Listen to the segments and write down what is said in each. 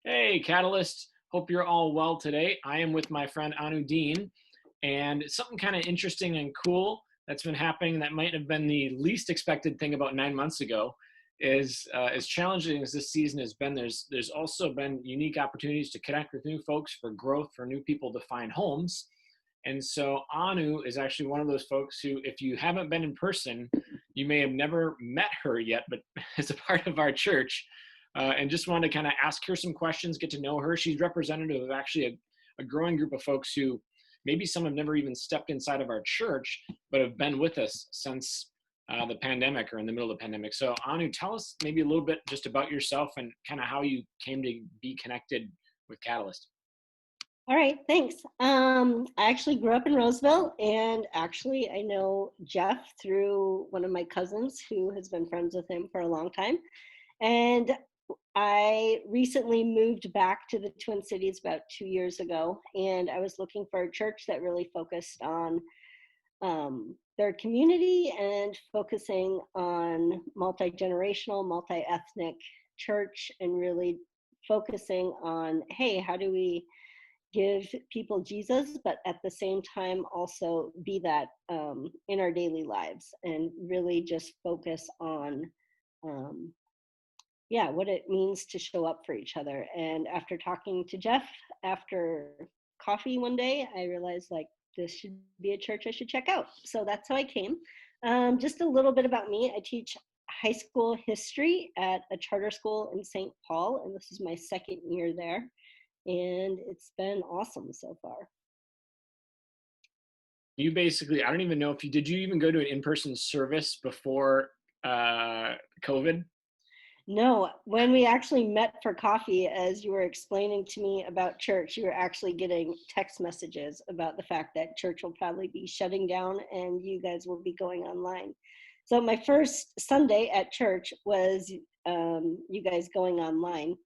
Hey, Catalyst. Hope you're all well today. I am with my friend Anu Dean, and something kind of interesting and cool that's been happening that might have been the least expected thing about 9 months ago is as challenging as this season has been. There's also been unique opportunities to connect with new folks for growth, for new people to find homes. And so Anu is actually one of those folks who, if you haven't been in person, you may have never met her yet, but as a part of our church, and just wanted to kind of ask her some questions, get to know her. She's representative of actually a growing group of folks who maybe some have never even stepped inside of our church, but have been with us since the pandemic or in the middle of the pandemic. So Anu, tell us maybe a little bit just about yourself and kind of how you came to be connected with Catalyst. All right, thanks. I actually grew up in Roseville, and actually, I know Jeff through one of my cousins who has been friends with him for a long time. And I recently moved back to the Twin Cities about 2 years ago, and I was looking for a church that really focused on their community and focusing on multi generational, multi ethnic church, and really focusing on, hey, how do we give people Jesus, but at the same time also be that in our daily lives and really just focus on, um, yeah, what it means to show up for each other. And after talking to Jeff after coffee one day, I realized like this should be a church I should check out. So that's how I came. Just a little bit about me. I teach high school history at a charter school in St. Paul, and this is my second year there, and it's been awesome so far. You basically, I don't even know if you did you even go to an in-person service before COVID? No, when we actually met for coffee, as you were explaining to me about church, you were actually getting text messages about the fact that church will probably be shutting down and you guys will be going online. So my first Sunday at church was you guys going online.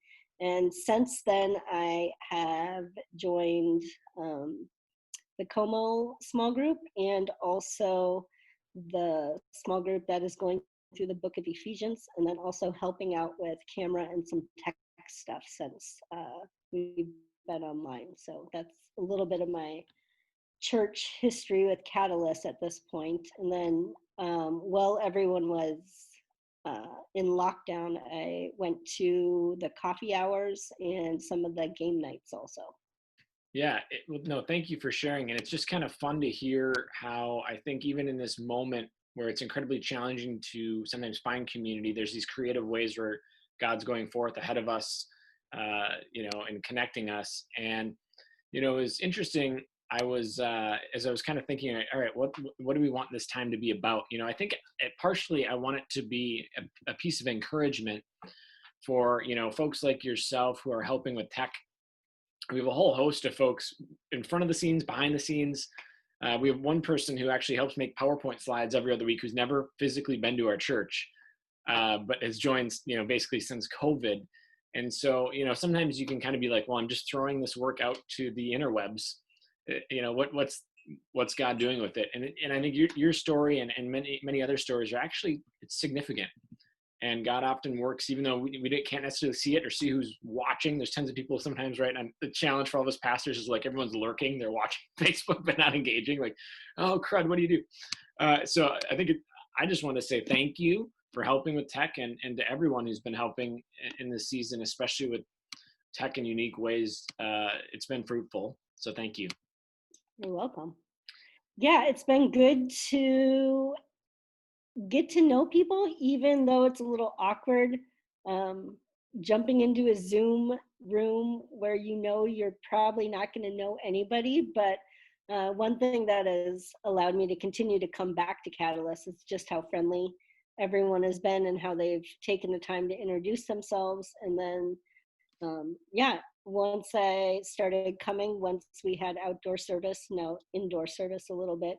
And since then, I have joined the Como small group and also the small group that is going through the book of Ephesians, and then also helping out with camera and some tech stuff since we've been online. So that's a little bit of my church history with Catalyst at this point. And then while everyone was in lockdown, I went to the coffee hours and some of the game nights also. Yeah, well, no, thank you for sharing. And it's just kind of fun to hear how I think even in this moment where it's incredibly challenging to sometimes find community, there's these creative ways where God's going forth ahead of us, and connecting us. And it was interesting. I was as I was kind of thinking, all right, what do we want this time to be about? I think partially I want it to be a piece of encouragement for folks like yourself who are helping with tech. We have a whole host of folks in front of the scenes, behind the scenes. We have one person who actually helps make PowerPoint slides every other week who's never physically been to our church, but has joined, basically since COVID. And so, sometimes you can kind of be like, well, I'm just throwing this work out to the interwebs. What's God doing with it? And I think your story and many other stories are actually, it's significant. And God often works, even though we can't necessarily see it or see who's watching. There's tons of people sometimes, right? And the challenge for all of us pastors is like everyone's lurking, they're watching Facebook but not engaging. Like, oh crud, what do you do? So I think I just want to say thank you for helping with tech and to everyone who's been helping in this season, especially with tech in unique ways. It's been fruitful. So thank you. You're welcome. Yeah, it's been good to get to know people, even though it's a little awkward. Um, Jumping into a Zoom room where you're probably not going to know anybody. But one thing that has allowed me to continue to come back to Catalyst is just how friendly everyone has been and how they've taken the time to introduce themselves. And then, yeah, once I started coming, once we had outdoor service, now indoor service a little bit,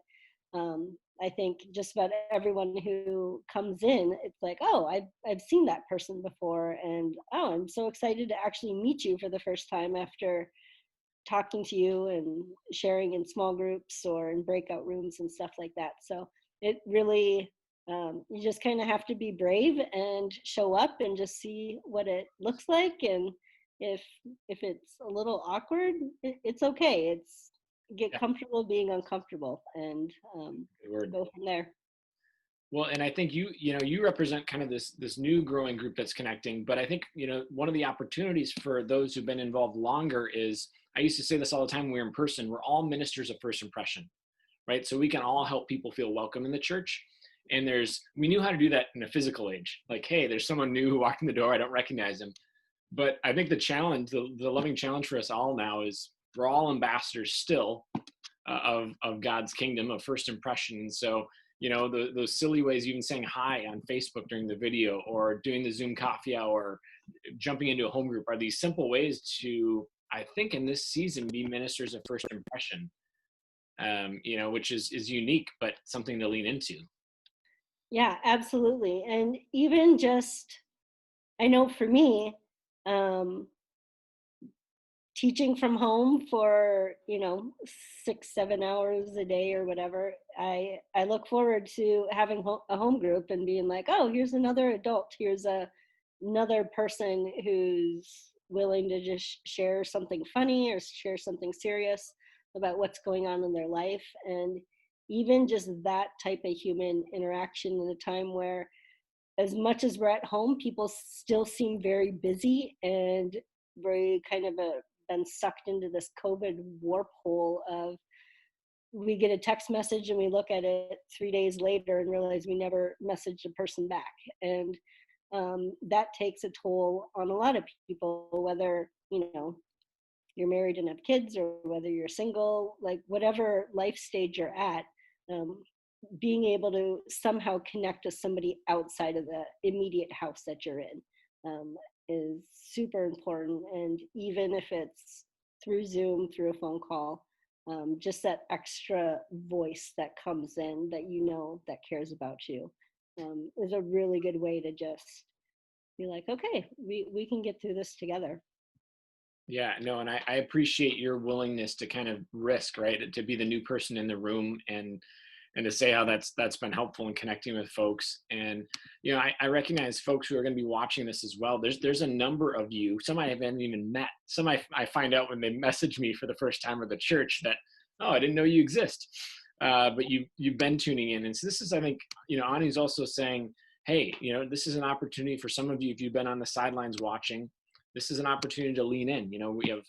I think just about everyone who comes in, it's like, oh, I've seen that person before, and oh, I'm so excited to actually meet you for the first time after talking to you and sharing in small groups or in breakout rooms and stuff like that. So it really, you just kind of have to be brave and show up and just see what it looks like. And if it's a little awkward, it's okay. It's get Yeah, comfortable being uncomfortable, and good word. go from there. Well, and I think you represent kind of this new growing group that's connecting. But I think one of the opportunities for those who've been involved longer is, I used to say this all the time when we were in person, we're all ministers of first impression, right? So we can all help people feel welcome in the church. And we knew how to do that in a physical age. Like, hey, there's someone new who walked in the door, I don't recognize him. But I think the challenge, the loving challenge for us all now is we're all ambassadors still of God's kingdom of first impression. And so, those silly ways, even saying hi on Facebook during the video, or doing the Zoom coffee hour, jumping into a home group, are these simple ways to, I think, in this season, be ministers of first impression. Which is unique, but something to lean into. Yeah, absolutely. And even just, I know for me, um, teaching from home for 6-7 hours a day or whatever, I look forward to having a home group and being like, oh, here's another adult, here's another person who's willing to just share something funny or share something serious about what's going on in their life. And even just that type of human interaction in a time where, as much as we're at home, people still seem very busy and very kind of been sucked into this COVID warp hole of, we get a text message and we look at it 3 days later and realize we never messaged a person back. And that takes a toll on a lot of people, whether you're married and have kids, or whether you're single, like whatever life stage you're at. Being able to somehow connect with somebody outside of the immediate house that you're in is super important. And even if it's through Zoom, through a phone call, just that extra voice that comes in that that cares about you is a really good way to just be like, okay, we can get through this together. Yeah, no, and I appreciate your willingness to kind of risk, right, to be the new person in the room, and to say how that's been helpful in connecting with folks. And I recognize folks who are going to be watching this as well. There's a number of you, some I haven't even met, some I find out when they message me for the first time, or the church, that, oh, I didn't know you exist. But you've been tuning in. And so this is, I think, Anu's also saying, hey, this is an opportunity for some of you, if you've been on the sidelines watching, this is an opportunity to lean in. We have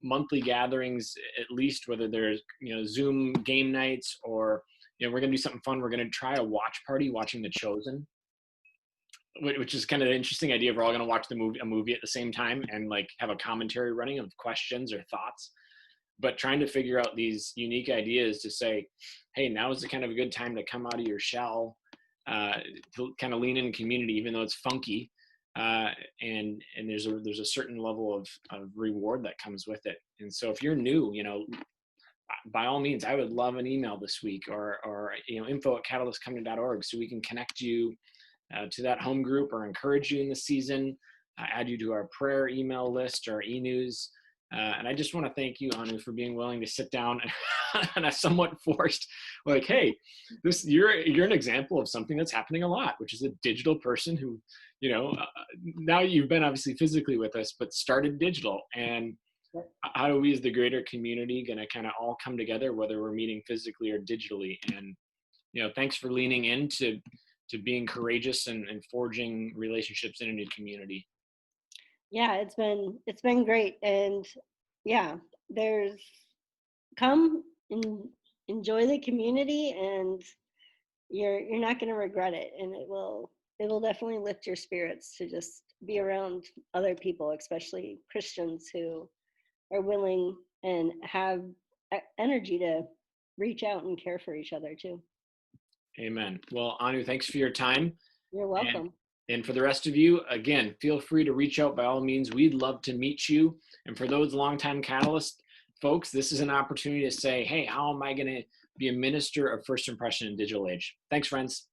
monthly gatherings, at least, whether there's Zoom game nights, or we're going to do something fun. We're going to try a watch party watching The Chosen, which is kind of an interesting idea. We're all going to watch a movie at the same time, and like have a commentary running of questions or thoughts, but trying to figure out these unique ideas to say, hey, now is the kind of a good time to come out of your shell, to kind of lean in community, even though it's funky. And there's a certain level of reward that comes with it. And so if you're new, by all means, I would love an email this week, or info@catalystcovenant.org, so we can connect you to that home group, or encourage you in the season, add you to our prayer email list or e-news. And I just want to thank you, Anu, for being willing to sit down on a somewhat forced, like, hey, you're an example of something that's happening a lot, which is a digital person who, now you've been obviously physically with us, but started digital. And how do we as the greater community going to kind of all come together, whether we're meeting physically or digitally? And, thanks for leaning into being courageous and forging relationships in a new community. Yeah, it's been great. And yeah, there's come and enjoy the community, and you're not going to regret it. And it will definitely lift your spirits to just be around other people, especially Christians who are willing and have energy to reach out and care for each other too. Amen. Well, Anu, thanks for your time. You're welcome. And for the rest of you, again, feel free to reach out by all means. We'd love to meet you. And for those longtime Catalyst folks, this is an opportunity to say, hey, how am I going to be a minister of first impression in digital age? Thanks, friends.